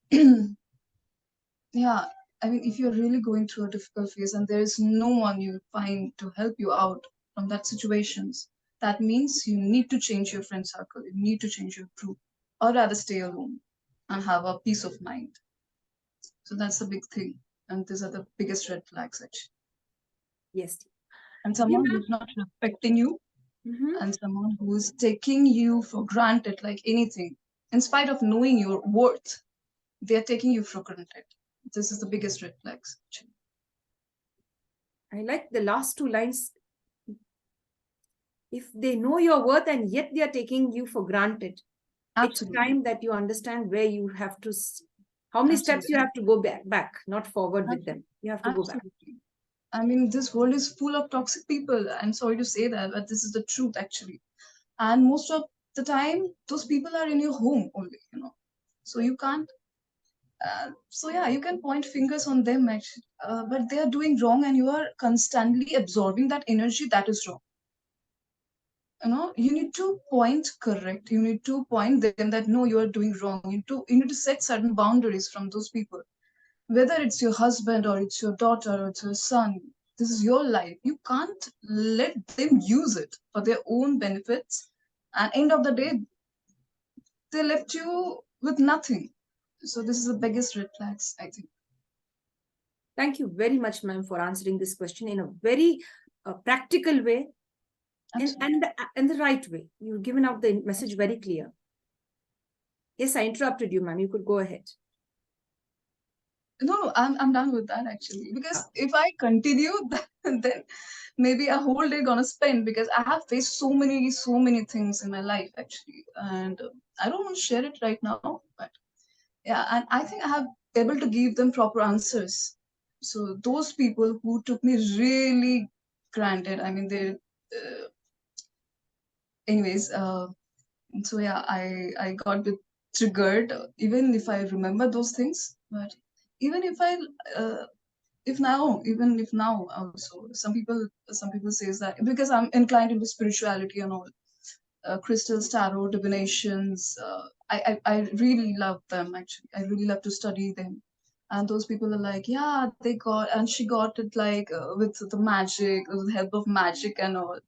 yeah, I mean, if you're really going through a difficult phase and there is no one you find to help you out from that situations, that means you need to change your friend circle, you need to change your group, or rather stay alone and have a peace of mind. So that's the big thing. And these are the biggest red flags actually. Yes. And Dear someone ma'am. who's not respecting you Mhm. and someone who's taking you for granted like anything, in spite of knowing your worth, they are taking you for granted. This is the biggest red flags actually. I like the last two lines. If they know your worth and yet they are taking you for granted, it's Absolutely. time that you understand where you have to, how many steps Absolutely. you have to go back, not forward with them. Absolutely. You have to go back. Absolutely. I mean, this world is full of toxic people. I'm sorry to say that, but this is the truth actually. And most of the time, those people are in your home only. So you can't. So yeah, you can point fingers on them actually, but they are doing wrong, and you are constantly absorbing that energy. That is wrong. You need to point correct. You need to point them that no, you are doing wrong. You need to set certain boundaries from those people, whether it's your husband or it's your daughter or it's your son. This is your life. You can't let them use it for their own benefits, and end of the day they left you with nothing. So this is the biggest red flags, I think. Thank you very much, ma'am, for answering this question in a very practical way and, Absolutely. and, the, and the right way. You've given out the message very clear. Yes, I interrupted you, ma'am. You could go ahead. No, I'm done with that actually, because Ah, if I continue, then maybe a whole day gonna spend, because I have faced so many things in my life actually, and I don't want to share it right now, but yeah, and I think I have able to give them proper answers. So those people who took me really granted, I mean, they, anyways, so yeah, I got a bit triggered, even if I remember those things, but even uh, if now also some people says that because I'm inclined into spirituality and all, crystals, tarot, divinations. I really love them actually. I really love to study them. And those people are like, yeah, they got, and she got it like with the magic, with the help of magic and all.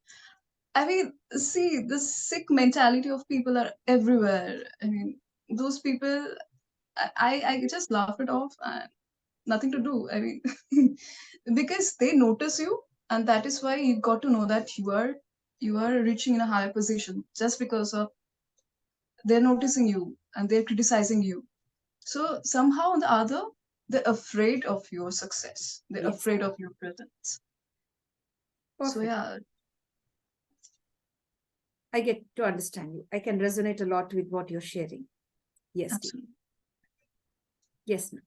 I mean, see, the sick mentality of people are everywhere. I mean, those people, I just laugh it off and nothing to do. I mean, because they notice you, and that is why you got to know that you are reaching in a higher position just because of they're noticing you and they're criticizing you. So somehow or the other, they're afraid of your success. They're yes, afraid of your presence. So perfect. yeah, I get to understand you. I can resonate a lot with what you're sharing. Yes, dear. absolutely. Yes, ma'am.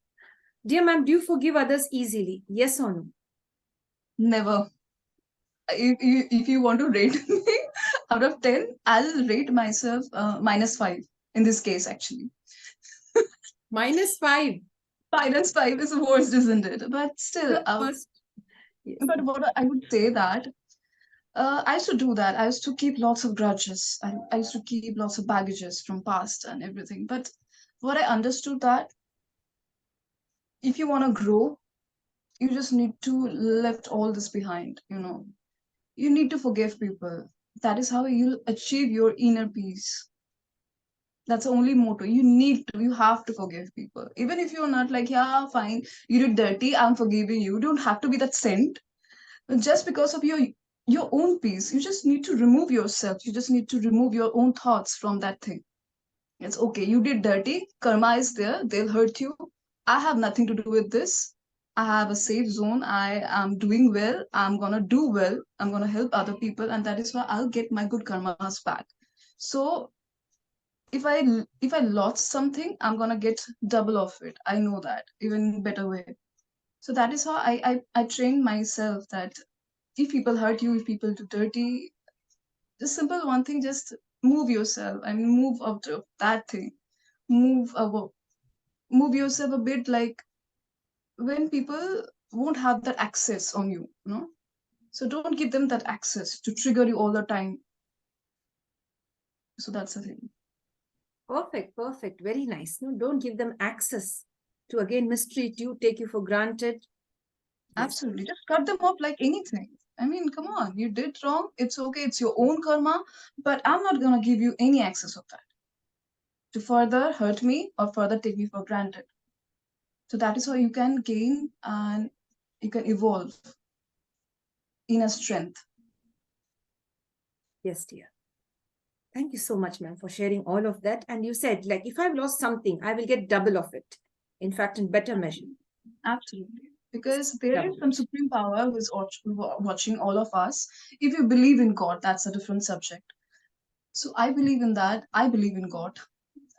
Dear ma'am, do you forgive others easily? Yes or no? Never. If you want to rate me out of 10, I'll rate myself -5 in this case, actually. -5. -5 is the worst, isn't it? But still, The first. Yes. but what I would say that I used to do that. I used to keep lots of grudges. I used to keep lots of baggages from past and everything. But what I understood that if you want to grow, you just need to left all this behind. You need to forgive people. That is how you'll achieve your inner peace. That's the only motto. You have to forgive people. Even if you're not like, yeah, fine, you did dirty, I'm forgiving you. You don't have to be that saint. Just because of your own peace, you just need to remove yourself. You just need to remove your own thoughts from that thing. It's okay. You did dirty. Karma is there. They'll hurt you. I have nothing to do with this. I have a safe zone. I am doing well. I'm gonna do well. I'm gonna help other people, and that is why I'll get my good karmas back. So if I lost something, I'm gonna get double of it. I know that, even better way. So that is how I train myself that if people hurt you, if people do dirty, just simple one thing, just move yourself. I mean, move out of that thing. Move above, move yourself a bit, like when people won't have that access on you, you know. So don't give them that access to trigger you all the time. So that's the thing. Perfect, perfect. Very nice. No, don't give them access to again mistreat you, take you for granted. Yes. Absolutely. Just cut them off like anything. I mean, come on, you did wrong. It's okay. It's your own karma. But I'm not going to give you any access of that to further hurt me or further take me for granted. So that is how you can gain and you can evolve inner strength. Yes, dear. Thank you so much, ma'am, for sharing all of that. And you said, like, if I've lost something, I will get double of it. In fact, in better measure. Absolutely. Because there is Double. some supreme power who is watching all of us. If you believe in God, that's a different subject. So I believe in that. I believe in God.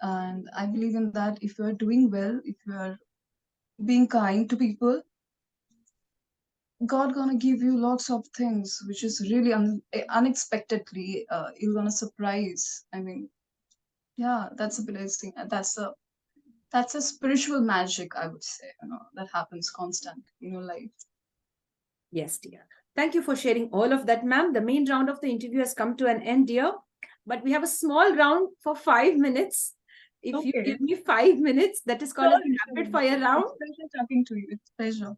And I believe in that if you are doing well, if you are being kind to people, God gonna give you lots of things, which is really unexpectedly, you're gonna surprise. I mean, yeah, that's a blessing. That's a spiritual magic, I would say, that happens constant in your life. Yes, dear. Thank you for sharing all of that, ma'am. The main round of the interview has come to an end, dear. But we have a small round for 5 minutes. If you Okay. give me 5 minutes, that is called as Sorry, the rapid sorry. fire round. It's pleasure talking to you. It's pleasure.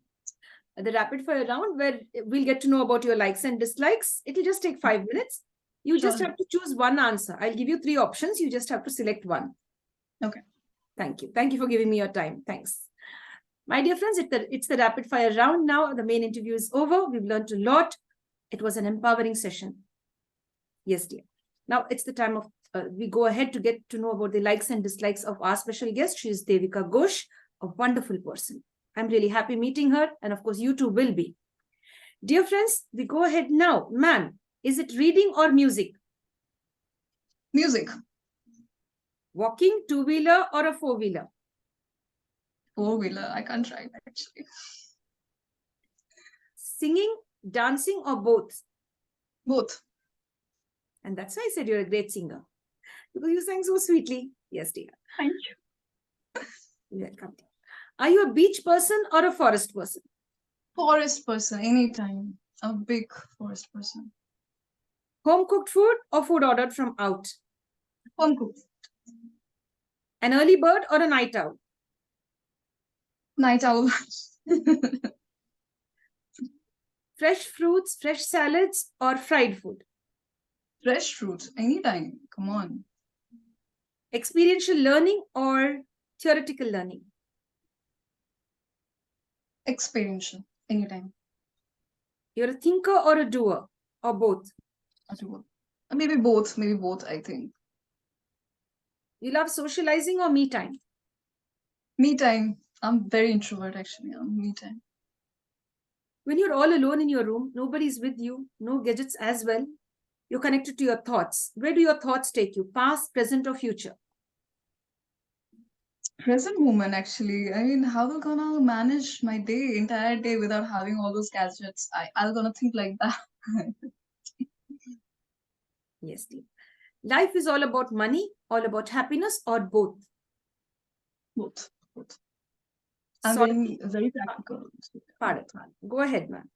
The rapid fire round where we'll get to know about your likes and dislikes. It'll just take 5 minutes. You just Sure. have to choose one answer. I'll give you 3 options. You just have to select one. Okay. Thank you. Thank you for giving me your time. Thanks. My dear friends, it's the rapid fire round now. The main interview is over. We've learned a lot. It was an empowering session. Yes, dear. Now it's the time of, we go ahead to get to know about the likes and dislikes of our special guest. She is Devika Ghosh, a wonderful person. I'm really happy meeting her. And of course, you too will be. Dear friends, we go ahead now. Ma'am, is it reading or music? Music. Walking, two-wheeler or a four-wheeler? Four-wheeler. I can't drive, actually. Singing, dancing or both? Both. And that's why I said you're a great singer. Because you sang so sweetly. Yes, dear. Thank you. Welcome. Are you a beach person or a forest person? Forest person, anytime. A big forest person. Home cooked food or food ordered from out? Home cooked. An early bird or a night owl? Night owl. Fresh fruits, fresh salads or fried food? Fresh fruits, anytime. Come on. Experiential learning or theoretical learning? Experiential, anytime. You're a thinker or a doer or both? Maybe both, I think. You love socializing or me time? Me time. I'm very introvert, actually. Me time. When you're all alone in your room, nobody's with you, no gadgets as well, you're connected to your thoughts. Where do your thoughts take you? Past, present, or future? Present moment, actually. I mean, how am I gonna manage my day, entire day, without having all those gadgets? I'm gonna think like that. Yes, dear. Life is all about money, all about happiness, or both? Both. Both. I'm Sorry. being very practical. Pardon. Go ahead, ma'am.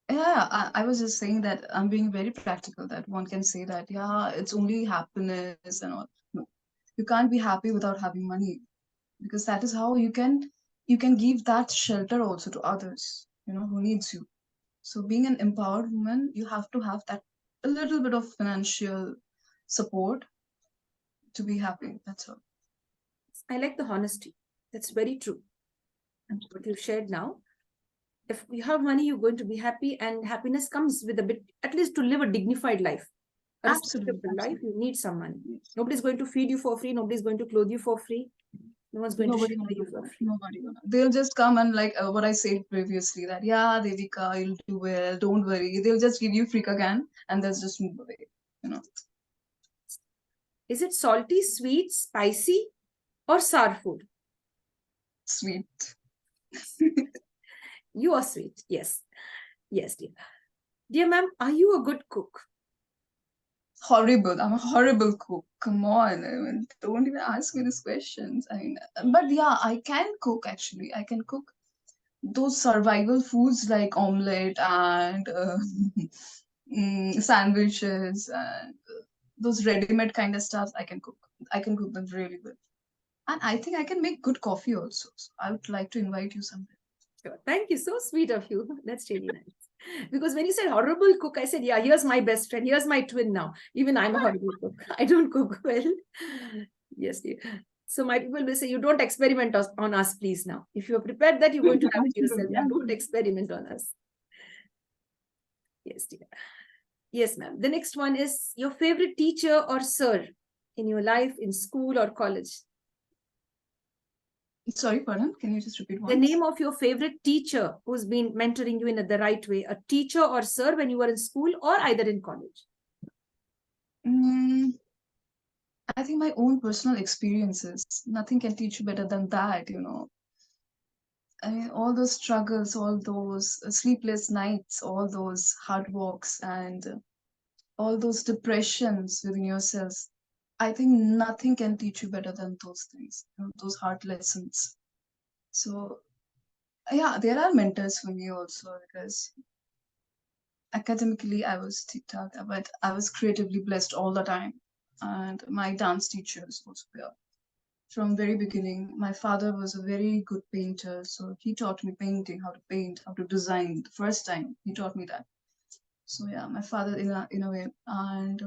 Yeah, I was just saying that I'm being very practical, that one can say that, yeah, it's only happiness and all. No, you can't be happy without having money, because that is how you can give that shelter also to others, who needs you. So being an empowered woman, you have to have that a little bit of financial support to be happy. That's all. I like the honesty. That's very true. And what you've shared now. If you have money, you're going to be happy, and happiness comes with a bit, at least to live a dignified life, a Absolutely, respectable life. absolutely. You need some money. Yes. Nobody's going to feed you for free. Nobody's going to clothe you for free. No one's going to Nobody shelter gonna you do for that. free. Nobody gonna. They'll just come and like what I said previously that yeah, Devika, you'll do well. Don't worry. They'll just give you freak again and they'll just move away. You know, Is it salty, sweet, spicy, or sour food? sweet. You are sweet. Yes. Yes, dear. Dear ma'am, are you a good cook? Horrible. I'm a horrible cook. Come on. I mean, don't even ask me these questions. I mean, but yeah, I can cook actually. I can cook those survival foods like omelette and sandwiches and those ready-made kind of stuff. I can cook. I can cook them really good. And I think I can make good coffee also. So I would like to invite you someday. Sure. Thank you. So sweet of you. That's really nice. Because when you said horrible cook, I said, yeah, here's my best friend. Here's my twin now. Even I'm a horrible cook. I don't cook well. Yes, dear. So my people will say, you don't experiment on us, please now. If you're prepared that, you're going to have it yourself. Absolutely, But don't absolutely. experiment on us. Yes, dear. Yes, ma'am. The next one is your favorite teacher or sir in your life, in school or college. Sorry, pardon. Can you just repeat The once? name of your favorite teacher who's been mentoring you in the right way, a teacher or sir when you were in school or either in college. Mm, I think my own personal experiences. Nothing can teach you better than that, you know. I mean, all those struggles, all those sleepless nights, all those hard walks, and all those depressions within yourselves. I think nothing can teach you better than those things, you know, those hard lessons. So, yeah, there are mentors for me also because academically I was TikTok, but I was creatively blessed all the time. And my dance teachers also were. From very beginning, my father was a very good painter, so he taught me painting, how to paint, how to design. The first time he taught me that. So yeah, my father in a way, and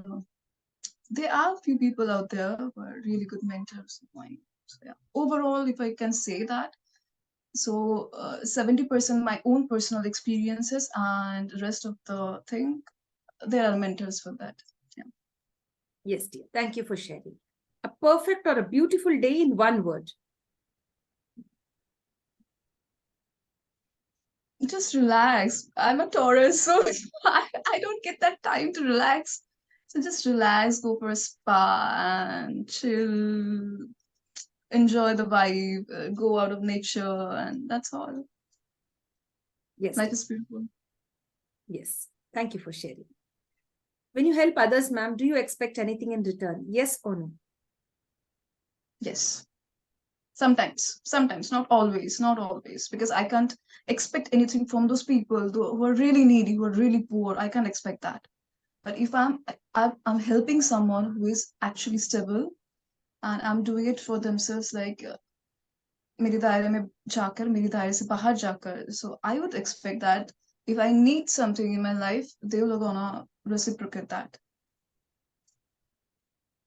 there are a few people out there who are really good mentors of mine. So yeah, overall, if I can say that, so 70% my own personal experiences, and the rest of the thing, there are mentors for that. Yeah. Yes, dear. Thank you for sharing. A perfect or a beautiful day in one word. Just relax. I'm a Taurus, so I don't get that time to relax. So just relax, go for a spa and chill, enjoy the vibe, go out of nature, and that's all. Yes, Life dear. is beautiful. Yes. Thank you for sharing. When you help others, ma'am, do you expect anything in return? Yes or no? Yes. Sometimes, not always, because I can't expect anything from those people who are really needy, who are really poor. I can't expect that. But if I'm helping someone who is actually stable and I'm doing it for themselves, like मेरे दायरे में जाकर मेरी दायरे से बाहर जाकर, so I would expect that if I need something in my life, they will gonna reciprocate that.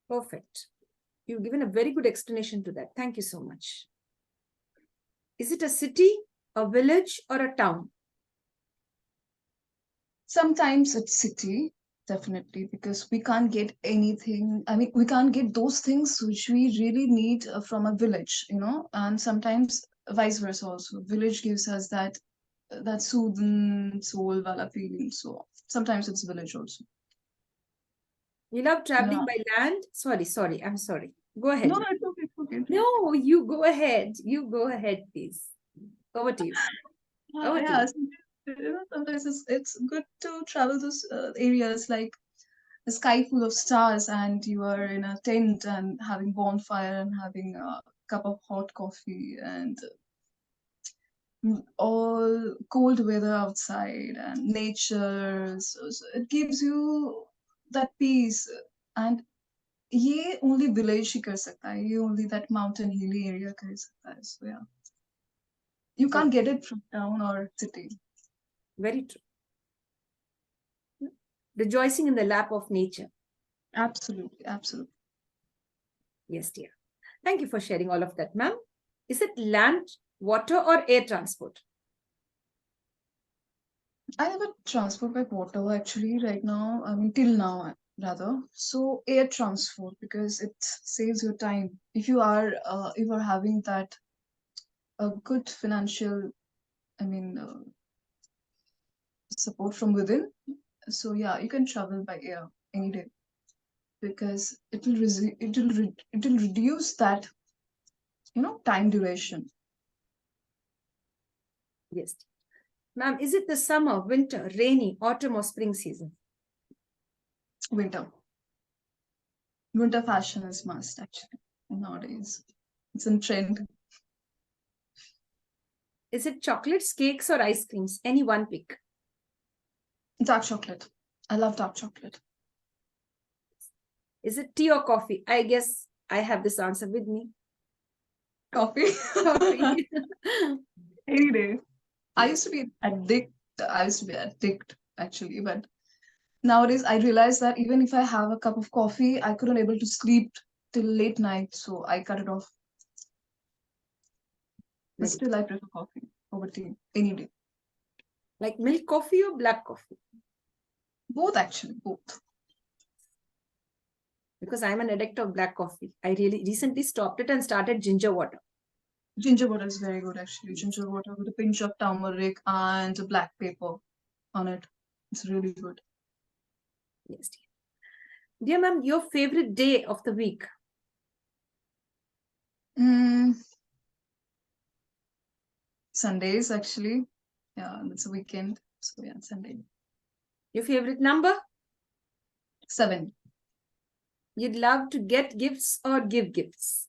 Perfect. You've given a very good explanation to that. Thank you so much. Is it a city, a village, or a town? Sometimes it's city, definitely, because we can't get anything. I mean, we can't get those things which we really need from a village, you know. And sometimes vice versa also. Village gives us that soothing soul wala feeling. So sometimes it's village also. You love Yeah. traveling by land? Sorry. I'm sorry. Go No, ahead. no, it's okay. It's okay. No, you go ahead. You go ahead, please. Over to you. Over to Yeah, you. you know, sometimes it's good to travel those areas like a sky full of stars, and you are in a tent and having bonfire and having a cup of hot coffee and all cold weather outside and nature. So it gives you that peace. And ये only village ही कर सकता है, ये only that mountain hilly area कर सकता है. So yeah, you Oh, can't get it from town or city. very true. Rejoicing in the lap of nature. Absolutely, absolutely. Yes, dear. Thank you for sharing all of that, ma'am. Is it land, water, or air transport? I never transport by water actually right now. I mean, till now. rather. So air transport, because it saves your time. If you are having that a good financial, I mean, support from within. So yeah, you can travel by air any day, because it will reduce that, time duration. Yes. Ma'am, is it the summer, winter, rainy, autumn, or spring season? Winter. Winter fashion is must actually nowadays. It's in trend. Is it chocolates, cakes, or ice creams? Any one pick. Dark chocolate. I love dark chocolate. Is it tea or coffee? I guess I have this answer with me. Coffee. Coffee. Any day. I used to be addict. I used to be addict actually, but nowadays I realize that even if I have a cup of coffee, I couldn't able to sleep till late night, so I cut it off. But Very still, I prefer coffee over tea any day. like milk coffee or black coffee? Both actually, both. Because I'm an addict of black coffee. I really recently stopped it and started ginger water. Ginger water is very good actually. Ginger water with a pinch of turmeric and black pepper on it. It's really good. Yes, dear. Dear ma'am, your favorite day of the week? Mm, Sundays actually. Yeah, it's a weekend. So yeah, Sunday. Your favorite number? 7. You'd love to get gifts or give gifts?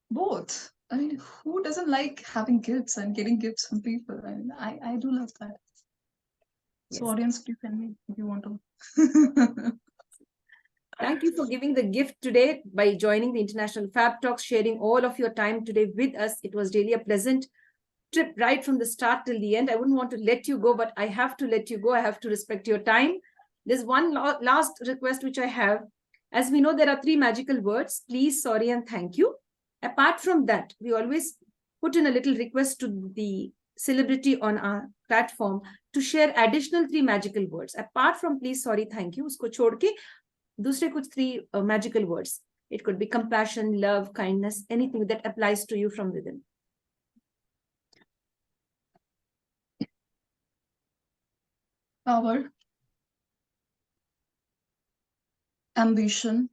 Both. I mean, who doesn't like having gifts and getting gifts from people? I mean, I do love that. So Yes. audience, please send me if you want to. Thank you for giving the gift today by joining the International Fab Talks, sharing all of your time today with us. It was really a pleasant trip right from the start till the end. I wouldn't want to let you go, but I have to let you go. I have to respect your time. There's one last request which I have. As we know, there are 3 magical words: please, sorry, and thank you. Apart from that, we always put in a little request to the celebrity on our platform to share additional 3 magical words. Apart from please, sorry, thank you, usko chhod ke दूसरे कुछ 3 magical words. It could be compassion, love, kindness, anything that applies to you from within. Power, ambition,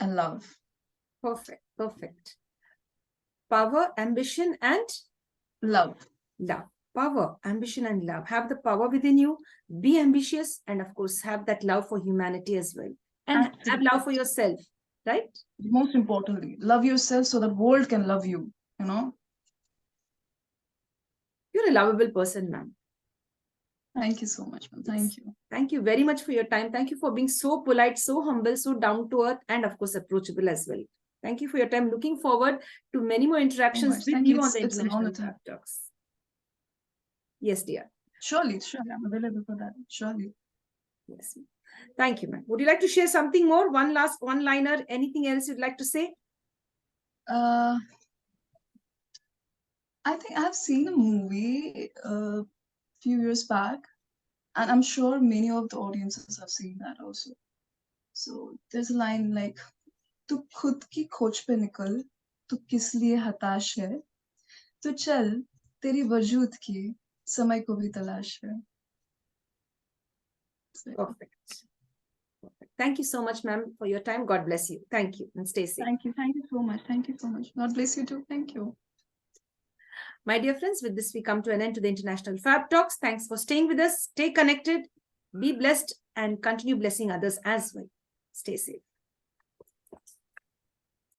and love. Perfect, perfect. Power, ambition, and Love. love. Power, ambition, and love. Have the power within you. Be ambitious, and of course, have that love for humanity as well. And have Absolutely. love for yourself, right? Most importantly, love yourself so the world can love you, you know? You're a lovable person, ma'am. Thank you so much, ma'am. Thank you. Thank you very much for your time. Thank you for being so polite, so humble, so down to earth, and of course, approachable as well. Thank you for your time. Looking forward to many more So interactions much. with Thank you. you on the It's an honor International to. Fab Talks. Yes, dear. Surely, I'm available for that. Surely. Yes. Thank you, ma'am. Would you like to share something more? One last one-liner? Anything else you'd like to say? I think I've seen a movie a few years back, and I'm sure many of the audiences have seen that also. So there's a line like, "तू खुद की खोज पे निकल, तू किस लिए हताश है, तो चल तेरी वजूद की समय को भी तलाश है." Perfect. Perfect. Thank you so much, ma'am, for your time. God bless you. Thank you and stay safe. Thank you. Thank you so much. Thank you so much. God bless you too. Thank you. My dear friends, with this, we come to an end to the International Fab Talks. Thanks for staying with us. Stay connected, be blessed, and continue blessing others as well. Stay safe.